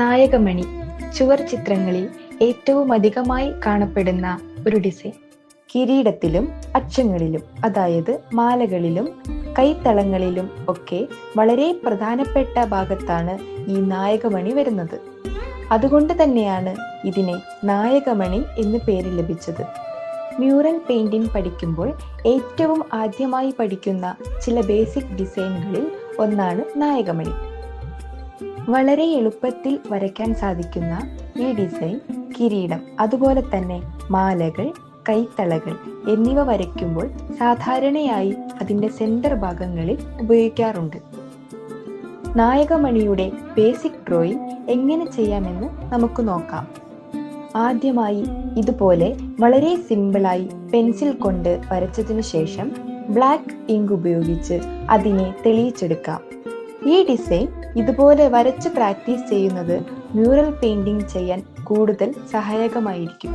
നായകമണി ചുവർ ചിത്രങ്ങളിൽ ഏറ്റവും അധികമായി കാണപ്പെടുന്ന ഒരു ഡിസൈൻ. കിരീടത്തിലും അച്ചങ്ങളിലും, അതായത് മാലകളിലും കൈത്തളങ്ങളിലും ഒക്കെ വളരെ പ്രധാനപ്പെട്ട ഭാഗത്താണ് ഈ നായകമണി വരുന്നത്. അതുകൊണ്ട് തന്നെയാണ് ഇതിനെ നായകമണി എന്ന് പേര് ലഭിച്ചത്. മ്യൂറൽ പെയിന്റിംഗ് പഠിക്കുമ്പോൾ ഏറ്റവും ആദ്യമായി പഠിക്കുന്ന ചില ബേസിക് ഡിസൈനുകളിൽ ഒന്നാണ് നായകമണി. വളരെ എളുപ്പത്തിൽ വരയ്ക്കാൻ സാധിക്കുന്ന ഈ ഡിസൈൻ കിരീടം, അതുപോലെ തന്നെ മാലകൾ, കൈത്തളകൾ എന്നിവ വരയ്ക്കുമ്പോൾ സാധാരണയായി അതിൻ്റെ സെന്റർ ഭാഗങ്ങളിൽ ഉപയോഗിക്കാറുണ്ട്. നായകമണിയുടെ ബേസിക് ഡ്രോയിങ് എങ്ങനെ ചെയ്യാമെന്ന് നമുക്ക് നോക്കാം. ആദ്യമായി ഇതുപോലെ വളരെ സിമ്പിളായി പെൻസിൽ കൊണ്ട് വരച്ചതിനു ശേഷം ബ്ലാക്ക് ഇങ്ക് ഉപയോഗിച്ച് അതിനെ തെളിയിച്ചെടുക്കാം. ഈ ഡിസൈൻ ഇതുപോലെ വരച്ച് പ്രാക്ടീസ് ചെയ്യുന്നത് മ്യൂറൽ പെയിന്റിംഗ് ചെയ്യാൻ കൂടുതൽ സഹായകമായിരിക്കും.